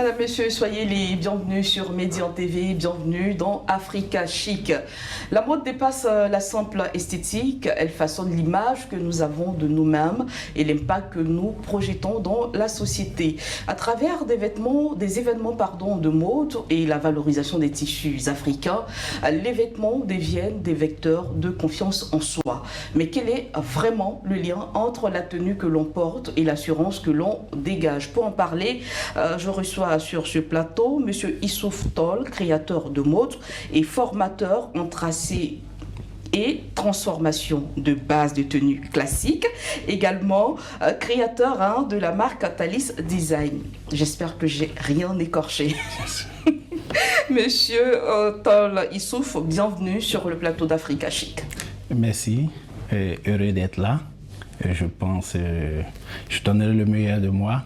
Madame, Monsieur, soyez les bienvenus sur Médian TV, bienvenue dans Africa Chic. La mode dépasse la simple esthétique, elle façonne l'image que nous avons de nous-mêmes et l'impact que nous projetons dans la société. À travers des événements de mode et la valorisation des tissus africains, les vêtements deviennent des vecteurs de confiance en soi. Mais quel est vraiment le lien entre la tenue que l'on porte et l'assurance que l'on dégage? Pour en parler, je reçois sur ce plateau M. Issouf Tall, créateur de mode et formateur en tracé et transformation de base de tenue classique, également créateur de la marque Thalys Design. J'espère que j'ai rien écorché. Monsieur Tall Issouf, bienvenue sur le plateau d'Africa Chic. Merci, heureux d'être là. Je pense je donnerai le meilleur de moi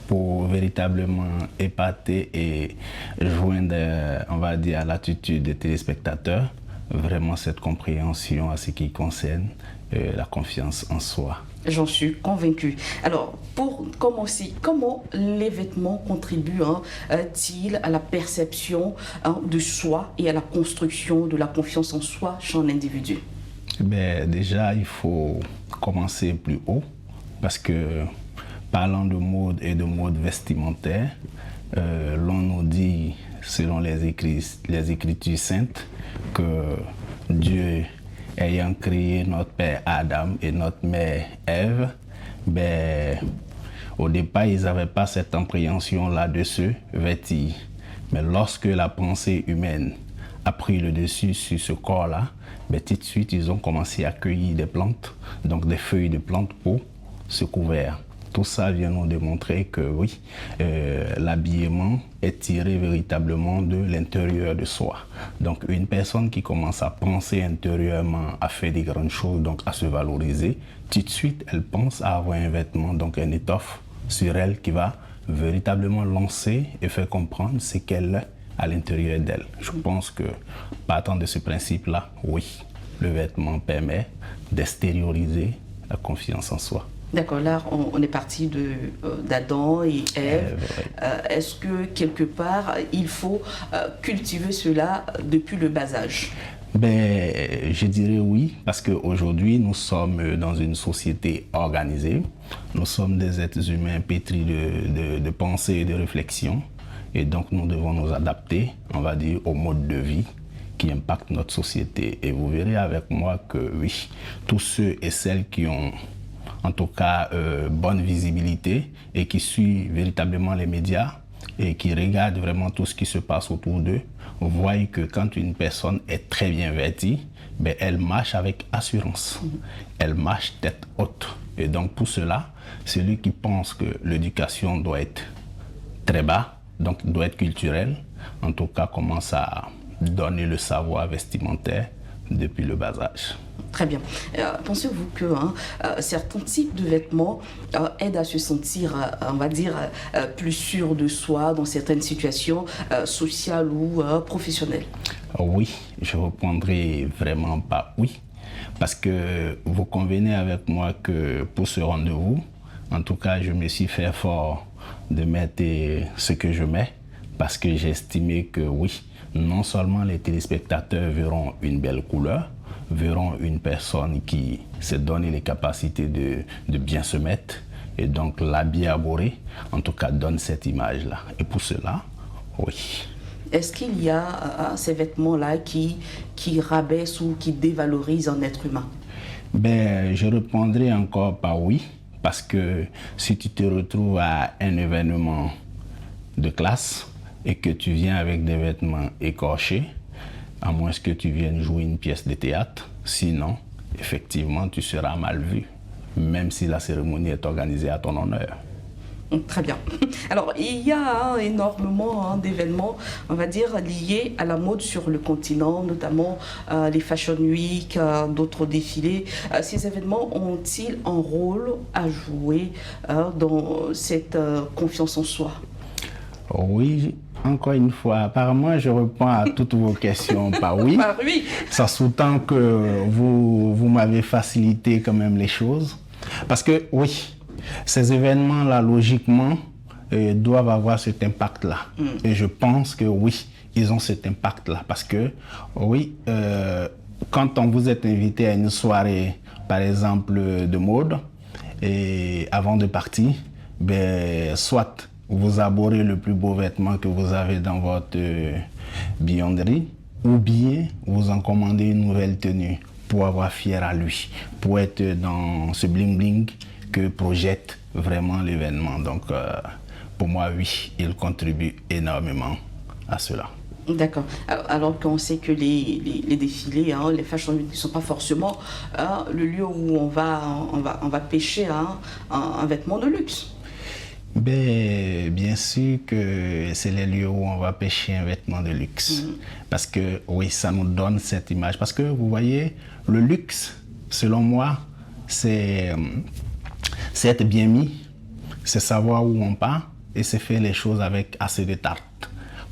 pour véritablement épater et joindre, on va dire, à l'attitude des téléspectateurs, vraiment cette compréhension à ce qui concerne la confiance en soi. J'en suis convaincue. Alors, pour commencer, comment les vêtements contribuent-ils à la perception de soi et à la construction de la confiance en soi chez un individu? Déjà, il faut commencer plus haut parce que, parlant de mode et de mode vestimentaire, l'on nous dit, selon les Écritures saintes, que Dieu, ayant créé notre père Adam et notre mère Ève, au départ, ils n'avaient pas cette appréhension-là de se vêtir. Mais lorsque la pensée humaine a pris le dessus sur ce corps-là, tout de suite, ils ont commencé à cueillir des plantes, donc des feuilles de plantes pour se couvrir. Tout ça vient nous démontrer que oui, l'habillement est tiré véritablement de l'intérieur de soi. Donc une personne qui commence à penser intérieurement, à faire des grandes choses, donc à se valoriser, tout de suite elle pense à avoir un vêtement, donc une étoffe sur elle qui va véritablement lancer et faire comprendre ce qu'elle est à l'intérieur d'elle. Je pense que partant de ce principe-là, oui, le vêtement permet d'extérioriser la confiance en soi. D'accord, là on est parti d'Adam et Ève. Est-ce que quelque part il faut cultiver cela depuis le bas âge? Je dirais oui, parce qu'aujourd'hui nous sommes dans une société organisée. Nous sommes des êtres humains pétris de pensée et de réflexion. Et donc nous devons nous adapter, on va dire, au mode de vie qui impacte notre société. Et vous verrez avec moi que oui, tous ceux et celles qui ont en tout cas bonne visibilité et qui suivent véritablement les médias et qui regardent vraiment tout ce qui se passe autour d'eux, voient que quand une personne est très bien vêtue, elle marche avec assurance, elle marche tête haute. Et donc pour cela, celui qui pense que l'éducation doit être très bas, donc doit être culturelle, en tout cas commence à donner le savoir vestimentaire depuis le bas âge. Très bien. Pensez-vous que certains types de vêtements aident à se sentir, on va dire, plus sûr de soi dans certaines situations sociales ou professionnelles? Oui, je répondrai vraiment pas oui, parce que vous convenez avec moi que pour ce rendez-vous, en tout cas, je me suis fait fort de mettre ce que je mets, parce que j'ai estimé que oui, non seulement les téléspectateurs verront une belle couleur, verront une personne qui s'est donné les capacités de bien se mettre, et donc l'habit arboré, en tout cas, donne cette image-là. Et pour cela, oui. Est-ce qu'il y a ces vêtements-là qui rabaissent ou qui dévalorisent un être humain? Je répondrai encore par oui, parce que si tu te retrouves à un événement de classe et que tu viens avec des vêtements écorchés, à moins que tu viennes jouer une pièce de théâtre, sinon, effectivement, tu seras mal vu, même si la cérémonie est organisée à ton honneur. Très bien. Alors, il y a énormément d'événements, on va dire, liés à la mode sur le continent, notamment les Fashion Week, d'autres défilés. Ces événements ont-ils un rôle à jouer dans cette confiance en soi? Oui, encore une fois, apparemment, je réponds à toutes vos questions par oui. Par oui. Ça sous-tend que vous m'avez facilité quand même les choses. Parce que oui, ces événements-là, logiquement, doivent avoir cet impact-là. Et je pense que oui, ils ont cet impact-là. Parce que, oui, quand on vous est invité à une soirée, par exemple, de mode, et avant de partir, ben, soit vous arborez le plus beau vêtement que vous avez dans votre billonnerie, ou bien vous en commandez une nouvelle tenue pour avoir fier à lui, pour être dans ce bling-bling que projette vraiment l'événement. Donc, pour moi, oui, il contribue énormément à cela. D'accord. Alors qu'on sait que les défilés, hein, les fashion week ne sont pas forcément le lieu où on va pêcher un vêtement de luxe. Ben, bien sûr que c'est les lieux où on va pêcher un vêtement de luxe. Parce que oui, ça nous donne cette image. Parce que vous voyez, le luxe, selon moi, c'est être bien mis, c'est savoir où on part et c'est faire les choses avec assez de tact.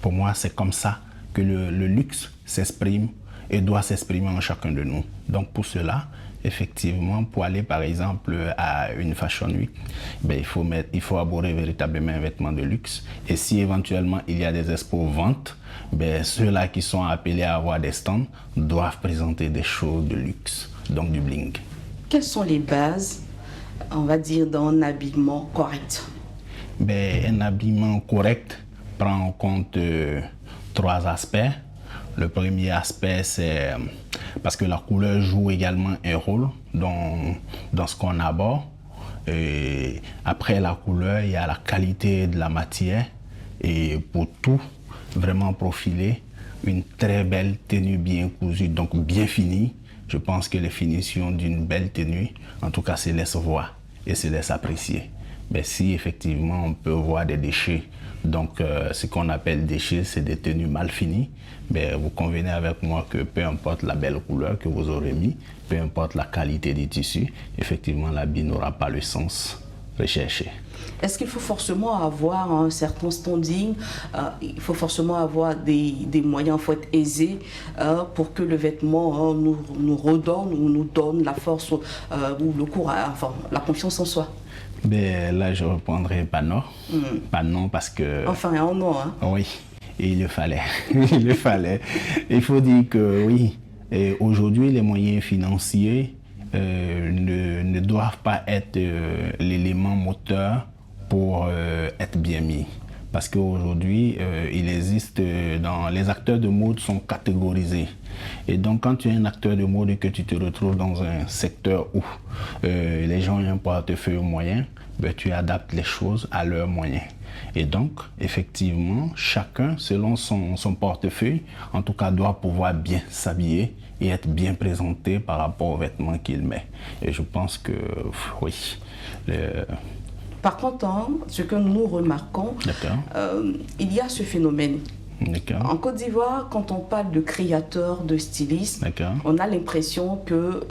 Pour moi, c'est comme ça que le luxe s'exprime et doit s'exprimer en chacun de nous. Donc pour cela, effectivement, pour aller par exemple à une fashion week, ben, il faut aborder véritablement un vêtement de luxe. Et si éventuellement il y a des expos ventes, ben, ceux-là qui sont appelés à avoir des stands doivent présenter des choses de luxe, donc du bling. Quelles sont les bases, on va dire, d'un habillement correct? Ben, un habillement correct prend en compte 3 aspects. Le premier aspect, c'est parce que la couleur joue également un rôle dans ce qu'on aborde. Et après la couleur, il y a la qualité de la matière. Et pour tout vraiment profiler, une très belle tenue bien cousue, donc bien finie. Je pense que les finitions d'une belle tenue, en tout cas, se laissent voir et se laissent apprécier. Mais si effectivement on peut voir des déchets, donc ce qu'on appelle déchets, c'est des tenues mal finies, mais vous convenez avec moi que peu importe la belle couleur que vous aurez mis, peu importe la qualité des tissus, effectivement l'habit n'aura pas le sens recherché. Est-ce qu'il faut forcément avoir un certain standing, il faut forcément avoir des moyens, il faut être aisé pour que le vêtement nous redonne ou nous donne la force ou le courage, enfin la confiance en soi? Ben, là, je répondrai pas non. Pas non parce que... Enfin, un non, hein? Oui, et il le fallait. Il le fallait. Il faut dire que oui, aujourd'hui, les moyens financiers ne doivent pas être l'élément moteur pour être bien mis. Parce qu'aujourd'hui, il existe, les acteurs de mode sont catégorisés. Et donc, quand tu es un acteur de mode et que tu te retrouves dans un secteur où les gens ont un portefeuille moyen, ben, tu adaptes les choses à leurs moyens. Et donc, effectivement, chacun, selon son portefeuille, en tout cas, doit pouvoir bien s'habiller et être bien présenté par rapport aux vêtements qu'il met. Et je pense que, oui... Par contre, ce que nous remarquons, il y a ce phénomène. En Côte d'Ivoire, quand on parle de créateurs, de stylistes, on a l'impression que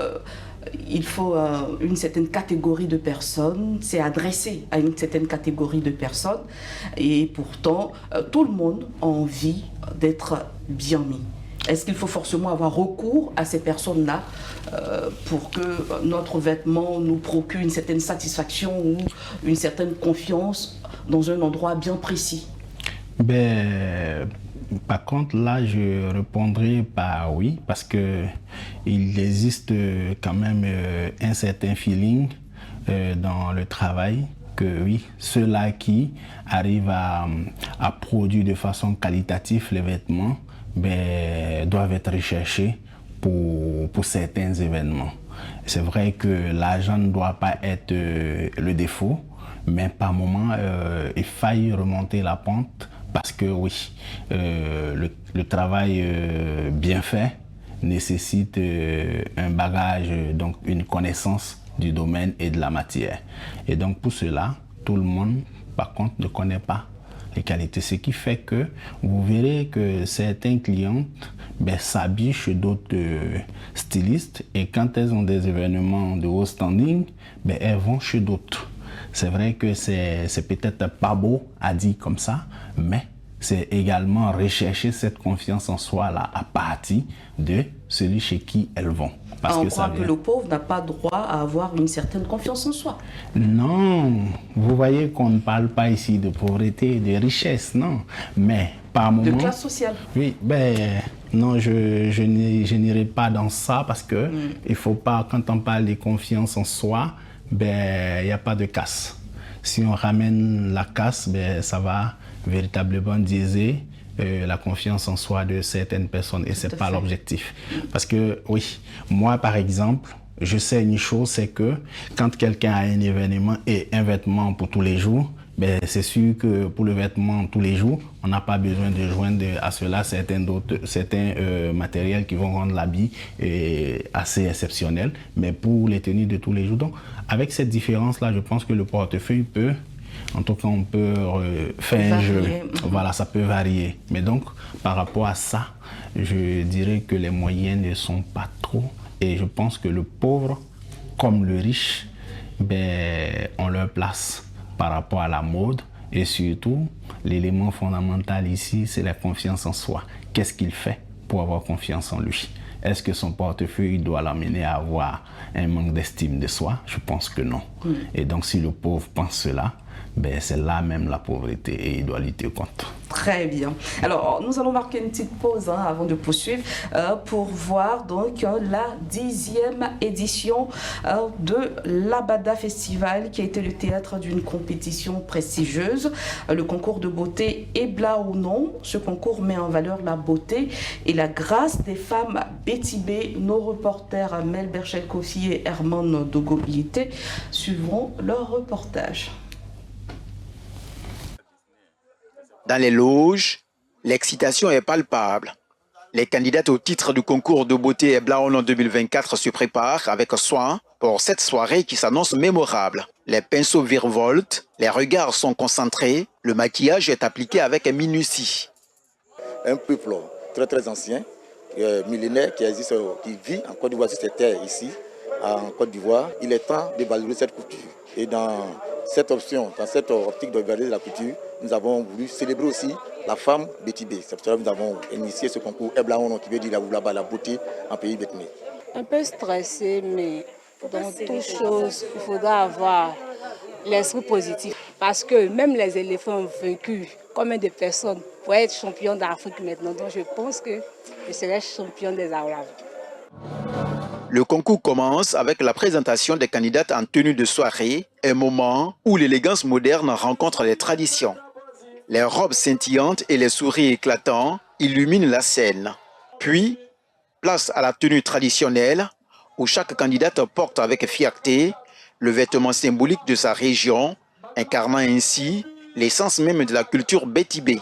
il faut une certaine catégorie de personnes, c'est adressé à une certaine catégorie de personnes, et pourtant, tout le monde a envie d'être bien mis. Est-ce qu'il faut forcément avoir recours à ces personnes-là pour que notre vêtement nous procure une certaine satisfaction ou une certaine confiance dans un endroit bien précis? Ben, par contre, là, je répondrai par oui, parce que il existe quand même un certain feeling dans le travail. Que oui, ceux-là qui arrivent à produire de façon qualitative les vêtements, ben, doivent être recherchés pour certains événements. C'est vrai que l'argent ne doit pas être le défaut, mais par moment, il faille remonter la pente parce que oui, le travail bien fait nécessite un bagage, donc une connaissance du domaine et de la matière. Et donc pour cela, tout le monde, par contre, ne connaît pas les qualités. Ce qui fait que vous verrez que certains clients s'habillent chez d'autres stylistes et quand elles ont des événements de haut standing, elles vont chez d'autres. C'est vrai que c'est peut-être pas beau à dire comme ça, mais c'est également rechercher cette confiance en soi là à partir de celui chez qui elles vont. Parce on que croit ça que vient... le pauvre n'a pas droit à avoir une certaine confiance en soi. Non, vous voyez qu'on ne parle pas ici de pauvreté, de richesse, non. Mais par moment... De classe sociale. Oui, ben non, je n'irai pas dans ça parce que il faut pas, quand on parle de confiance en soi, ben il n'y a pas de casse. Si on ramène la casse, ben ça va véritablement diéser la confiance en soi de certaines personnes et c'est pas l'objectif. Parce que oui, moi par exemple, je sais une chose, c'est que quand quelqu'un a un événement et un vêtement pour tous les jours, ben, c'est sûr que pour le vêtement tous les jours, on n'a pas besoin de joindre à cela certains matériels qui vont rendre l'habit assez exceptionnel, mais pour les tenues de tous les jours. Donc, avec cette différence-là, je pense que le portefeuille peut, en tout cas, on peut faire un jeu. Voilà, ça peut varier. Mais donc, par rapport à ça, je dirais que les moyens ne sont pas trop. Et je pense que le pauvre, comme le riche, ben, on leur place par rapport à la mode. Et surtout, l'élément fondamental ici, c'est la confiance en soi. Qu'est-ce qu'il fait pour avoir confiance en lui? Est-ce que son portefeuille doit l'amener à avoir un manque d'estime de soi? Je pense que non. Et donc, si le pauvre pense cela, ben, c'est là même la pauvreté et il doit lutter contre. Très bien. Alors, nous allons marquer une petite pause avant de poursuivre pour voir donc la 10e édition de l'Abada Festival qui a été le théâtre d'une compétition prestigieuse. Le concours de beauté Ebla ou non. Ce concours met en valeur la beauté et la grâce des femmes Bétibé. Nos reporters Mel Berchel-Kofi et Herman Dogo-Bilité suivront leur reportage. Dans les loges, l'excitation est palpable. Les candidates au titre du concours de beauté Eblaon en 2024 se préparent avec soin pour cette soirée qui s'annonce mémorable. Les pinceaux virevoltent, les regards sont concentrés, le maquillage est appliqué avec minutie. Un peuple très très ancien, millénaire qui existe, qui vit en Côte d'Ivoire sur cette terre ici, en Côte d'Ivoire. Il est temps de valoriser cette culture. Et dans cette option, dans cette optique de valoriser la culture, nous avons voulu célébrer aussi la femme Bétibé. C'est pour cela que nous avons initié ce concours Eblaon qui veut dire là-bas la beauté en pays bétibé. Un peu stressé, mais dans toute chose, il faudra avoir l'esprit positif. Parce que même les éléphants vaincus, combien de personnes pourraient être champions d'Afrique maintenant? Donc je pense que je serai champion des Arabes. Le concours commence avec la présentation des candidates en tenue de soirée, un moment où l'élégance moderne rencontre les traditions. Les robes scintillantes et les sourires éclatants illuminent la scène. Puis, place à la tenue traditionnelle où chaque candidate porte avec fierté le vêtement symbolique de sa région, incarnant ainsi l'essence même de la culture Bétibé.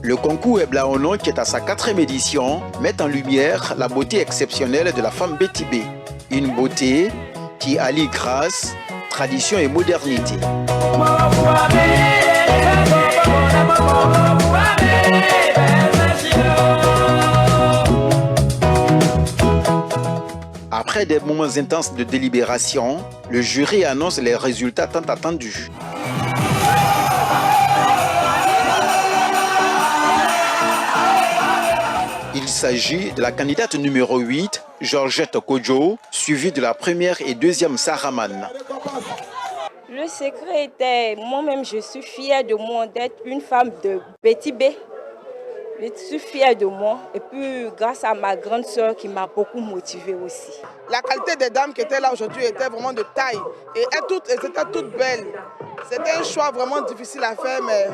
Le concours Eblaono, qui est à sa 4e édition, met en lumière la beauté exceptionnelle de la femme Bétibé. Une beauté qui allie grâce, tradition et modernité. Après des moments intenses de délibération, le jury annonce les résultats tant attendus. Il s'agit de la candidate numéro 8, Georgette Kodjo, suivie de la première et deuxième Saraman. Le secret était, moi-même je suis fière de moi d'être une femme de petit B. Je suis fière de moi et puis grâce à ma grande sœur qui m'a beaucoup motivée aussi. La qualité des dames qui étaient là aujourd'hui était vraiment de taille et elles étaient toutes belles. C'était un choix vraiment difficile à faire, mais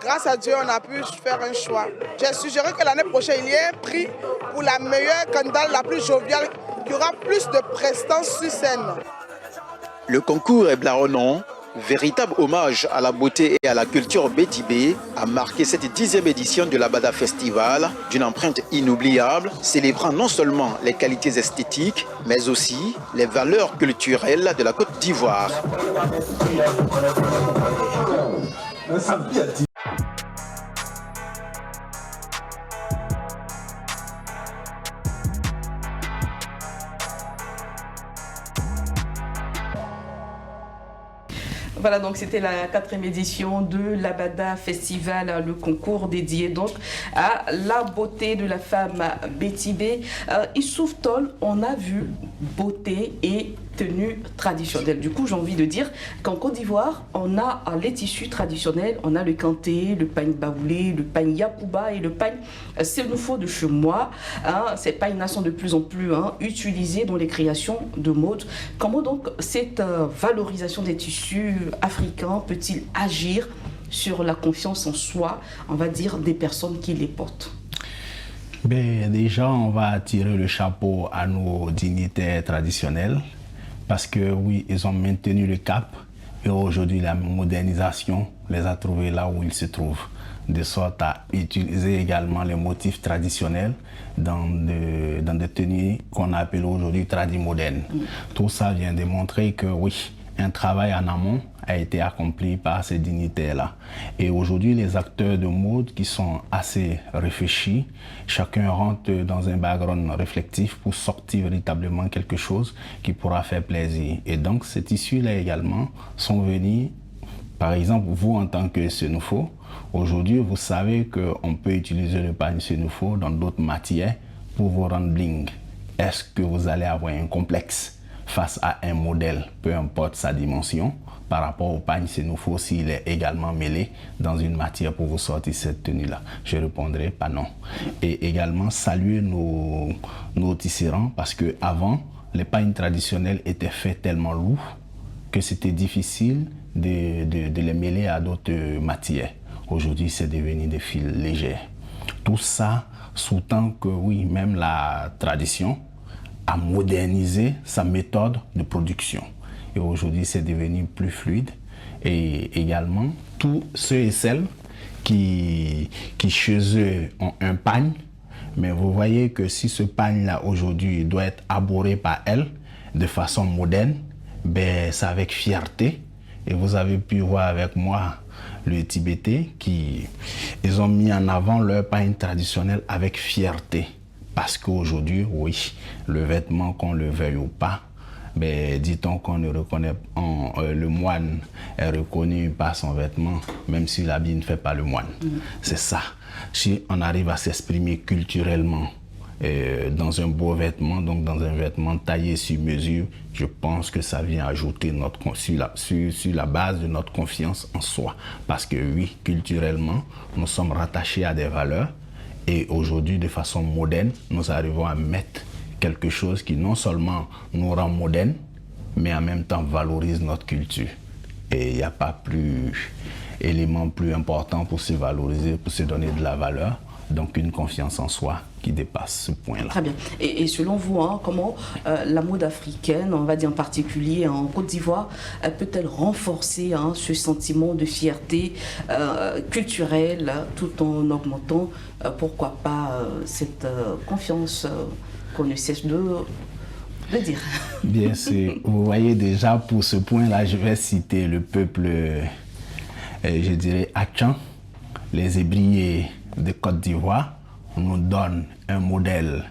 grâce à Dieu, on a pu faire un choix. J'ai suggéré que l'année prochaine, il y ait un prix pour la meilleure candidate, la plus joviale, qui aura plus de prestance sur scène. Le concours est Blaronon, véritable hommage à la beauté et à la culture bétibé, a marqué cette 10e édition de l'Abada Festival d'une empreinte inoubliable, célébrant non seulement les qualités esthétiques, mais aussi les valeurs culturelles de la Côte d'Ivoire. Voilà, donc c'était la 4e édition de l'Abada Festival, le concours dédié donc à la beauté de la femme bétibé. Issouf Tol, on a vu beauté et tenue traditionnelle. Du coup, j'ai envie de dire qu'en Côte d'Ivoire, on a les tissus traditionnels, on a le kanté, le pagne baoulé, le pagne yakouba et le pagne sénoufo de chez moi. Ces pagnes-là sont de plus en plus utilisées dans les créations de mode. Comment donc cette valorisation des tissus africains peut-il agir sur la confiance en soi, on va dire, des personnes qui les portent? Déjà, on va tirer le chapeau à nos dignitaires traditionnels parce que oui, ils ont maintenu le cap et aujourd'hui la modernisation les a trouvés là où ils se trouvent, de sorte à utiliser également les motifs traditionnels dans des tenues qu'on appelle aujourd'hui tradimodernes. Tout ça vient démontrer que oui, un travail en amont a été accompli par ces dignitaires-là. Et aujourd'hui, les acteurs de mode qui sont assez réfléchis, chacun rentre dans un background réflectif pour sortir véritablement quelque chose qui pourra faire plaisir. Et donc, ces tissus-là également sont venus, par exemple, vous en tant que sénoufo, aujourd'hui, vous savez qu'on peut utiliser le pagne sénoufo dans d'autres matières pour vous rendre bling. Est-ce que vous allez avoir un complexe face à un modèle, peu importe sa dimension, par rapport au pagne sénoufo s'il est également mêlé dans une matière pour vous sortir cette tenue-là? Je répondrai pas non. Et également saluer nos tisserands parce qu'avant, les pagnes traditionnels étaient faits tellement lourds que c'était difficile de les mêler à d'autres matières. Aujourd'hui, c'est devenu des fils légers. Tout ça sous-tend que oui, même la tradition a modernisé sa méthode de production. Et aujourd'hui, c'est devenu plus fluide. Et également, tous ceux et celles qui chez eux ont un pagne, mais vous voyez que si ce pagne-là aujourd'hui doit être arboré par elles de façon moderne, c'est avec fierté. Et vous avez pu voir avec moi le Tibétais ils ont mis en avant leur pagne traditionnel avec fierté. Parce qu'aujourd'hui, oui, le vêtement, qu'on le veuille ou pas, dit-on qu'on ne reconnaît le moine est reconnu par son vêtement, même si l'habit ne fait pas le moine. C'est ça. Si on arrive à s'exprimer culturellement dans un beau vêtement, donc dans un vêtement taillé sur mesure, je pense que ça vient ajouter sur la base de notre confiance en soi. Parce que oui, culturellement, nous sommes rattachés à des valeurs. Et aujourd'hui, de façon moderne, nous arrivons à mettre quelque chose qui non seulement nous rend modernes, mais en même temps valorise notre culture. Et il n'y a pas élément plus important pour se valoriser, pour se donner de la valeur, donc une confiance en soi qui dépasse ce point-là. Très bien. Et selon vous, comment la mode africaine, on va dire en particulier en Côte d'Ivoire, peut-elle renforcer ce sentiment de fierté culturelle tout en augmentant, pourquoi pas, cette confiance qu'on ne cesse de dire? Bien sûr. Vous voyez déjà pour ce point-là, je vais citer le peuple, je dirais, Achan, les Hébriers de Côte d'Ivoire nous donne un modèle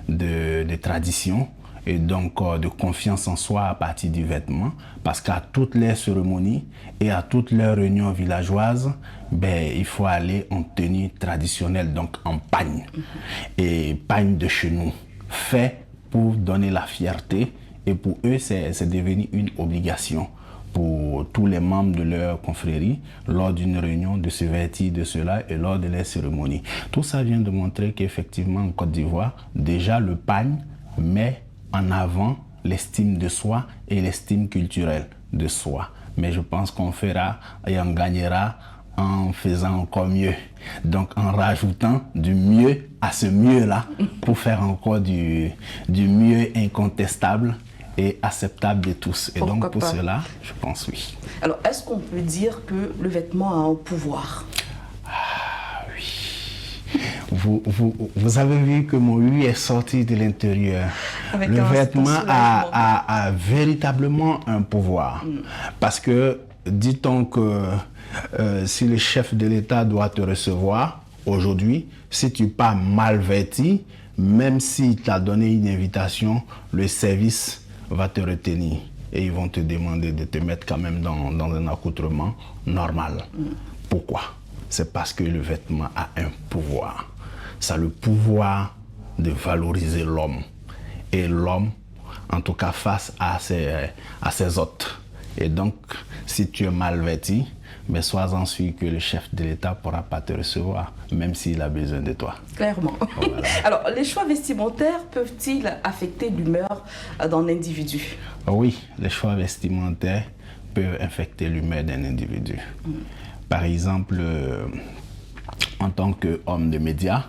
de tradition. et donc de confiance en soi à partir du vêtement, parce qu'à toutes les cérémonies et à toutes les réunions villageoises, ben, il faut aller en tenue traditionnelle, donc en pagne, et pagne de chez nous, fait pour donner la fierté, et pour eux c'est devenu une obligation pour tous les membres de leur confrérie lors d'une réunion de se vêtir de cela et lors de les cérémonies. Tout ça vient de montrer qu'effectivement en Côte d'Ivoire, déjà le pagne met en avant l'estime de soi et l'estime culturelle de soi. Mais je pense qu'on fera et on gagnera en faisant encore mieux. Donc en rajoutant du mieux à ce mieux-là pour faire encore du mieux incontestable et acceptable de tous. Et donc pour cela, je pense oui. Alors, est-ce qu'on peut dire que le vêtement a un pouvoir? Ah oui. Vous avez vu que mon oui est sorti de l'intérieur. Le vêtement a véritablement un pouvoir. Parce que, dit-on que si le chef de l'État doit te recevoir, aujourd'hui, si tu pars mal vêtu, même s'il t'a donné une invitation, le service va te retenir et ils vont te demander de te mettre quand même dans un accoutrement normal. Pourquoi? C'est parce que le vêtement a un pouvoir. Ça a le pouvoir de valoriser l'homme. Et l'homme, en tout cas face à ses hôtes. Et donc, si tu es mal vêtu, mais sois-en sûr que le chef de l'État ne pourra pas te recevoir, même s'il a besoin de toi. Clairement. Voilà. Alors, les choix vestimentaires peuvent-ils affecter l'humeur d'un individu? Oui, les choix vestimentaires peuvent affecter l'humeur d'un individu. Par exemple, en tant qu'homme de médias,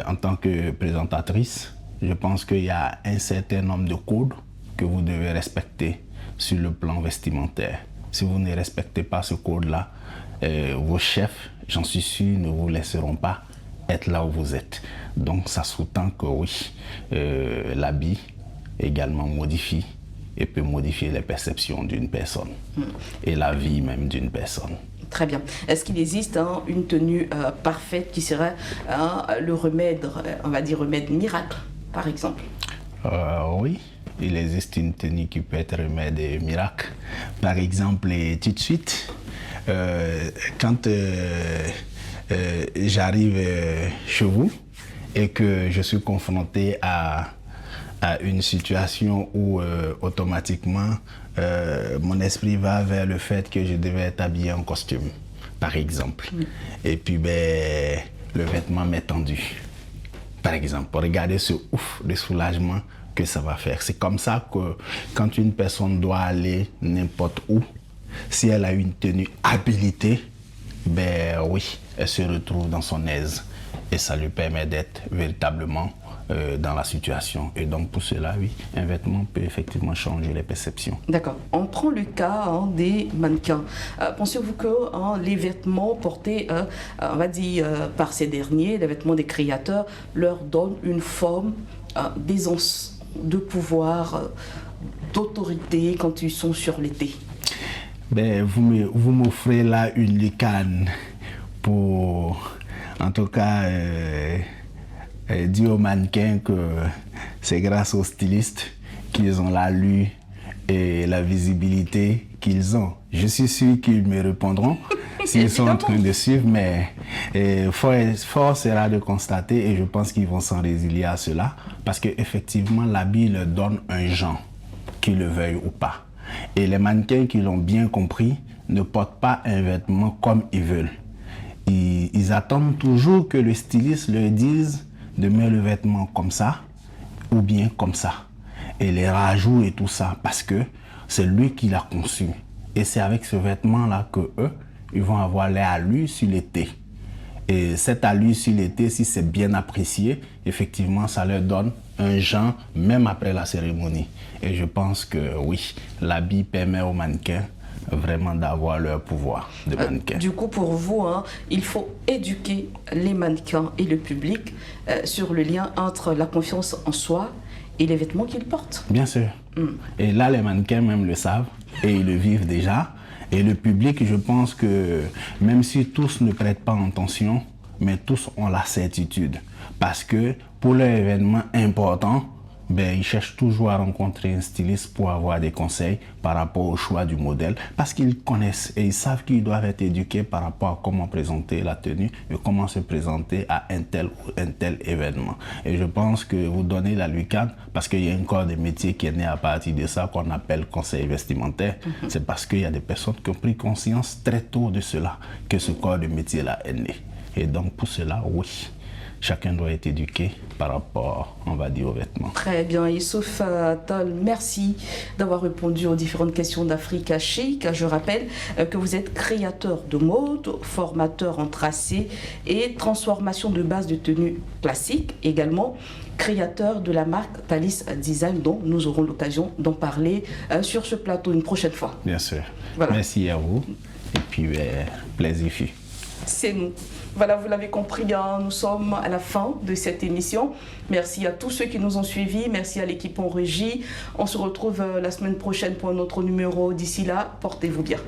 en tant que présentatrice, je pense qu'il y a un certain nombre de codes que vous devez respecter sur le plan vestimentaire. Si vous ne respectez pas ce code-là, vos chefs, j'en suis sûr, ne vous laisseront pas être là où vous êtes. Donc ça sous-tend que oui, l'habit également modifie et peut modifier les perceptions d'une personne et la vie même d'une personne. Très bien. Est-ce qu'il existe une tenue parfaite qui serait le remède, on va dire remède miracle, par exemple? Oui. Il existe une tenue qui peut être remède miracle. Par exemple, tout de suite, quand j'arrive chez vous et que je suis confronté à une situation où automatiquement mon esprit va vers le fait que je devais être habillé en costume, par exemple. Et puis le vêtement m'est tendu. Par exemple, regardez ce ouf de soulagement que ça va faire. C'est comme ça que quand une personne doit aller n'importe où, si elle a une tenue habilitée, ben oui, elle se retrouve dans son aise et ça lui permet d'être véritablement dans la situation. Et donc pour cela, oui, un vêtement peut effectivement changer les perceptions. D'accord. On prend le cas des mannequins. Pensez-vous que les vêtements portés, on va dire, par ces derniers, les vêtements des créateurs, leur donnent une forme d'aisance, de pouvoir, d'autorité quand ils sont sur l'été? Ben, vous m'offrez là une lucane pour, en tout cas, dire aux mannequins que c'est grâce aux stylistes qu'ils ont la lue et la visibilité qu'ils ont. Je suis sûr qu'ils me répondront s'ils sont en train de suivre, mais fort sera de constater, et je pense qu'ils vont s'en résilier à cela, parce qu'effectivement, l'habit leur donne un genre, qu'ils le veuillent ou pas. Et les mannequins qui l'ont bien compris ne portent pas un vêtement comme ils veulent. Ils attendent toujours que le styliste leur dise de mettre le vêtement comme ça ou bien comme ça. Et les rajouts et tout ça, parce que c'est lui qui l'a conçu. Et c'est avec ce vêtement-là que eux, ils vont avoir l'allure sur l'été. Et cette allure sur l'été, si c'est bien apprécié, effectivement, ça leur donne un genre, même après la cérémonie. Et je pense que oui, l'habit permet aux mannequins vraiment d'avoir leur pouvoir de mannequin. Du coup, pour vous, il faut éduquer les mannequins et le public sur le lien entre la confiance en soi et les vêtements qu'ils portent. Bien sûr. Et là, les mannequins même le savent et ils le vivent déjà. Et le public, je pense que même si tous ne prêtent pas attention, mais tous ont la certitude. Parce que pour leur événement important, ben, ils cherchent toujours à rencontrer un styliste pour avoir des conseils par rapport au choix du modèle, parce qu'ils connaissent et ils savent qu'ils doivent être éduqués par rapport à comment présenter la tenue et comment se présenter à un tel ou un tel événement. Et je pense que vous donnez la lucane, parce qu'il y a un corps de métier qui est né à partir de ça, qu'on appelle conseil vestimentaire. C'est parce qu'il y a des personnes qui ont pris conscience très tôt de cela, que ce corps de métier-là est né. Et donc pour cela, oui, chacun doit être éduqué par rapport, on va dire, aux vêtements. Très bien. Youssouf Tall, merci d'avoir répondu aux différentes questions d'Africa Chic. Je rappelle que vous êtes créateur de mode, formateur en tracé et transformation de base de tenues classiques, également créateur de la marque Thalys Design, dont nous aurons l'occasion d'en parler sur ce plateau une prochaine fois. Bien sûr. Voilà. Merci à vous. Et puis, plaisir. C'est nous. Voilà, vous l'avez compris, hein, nous sommes à la fin de cette émission. Merci à tous ceux qui nous ont suivis. Merci à l'équipe en régie. On se retrouve la semaine prochaine pour un autre numéro. D'ici là, portez-vous bien.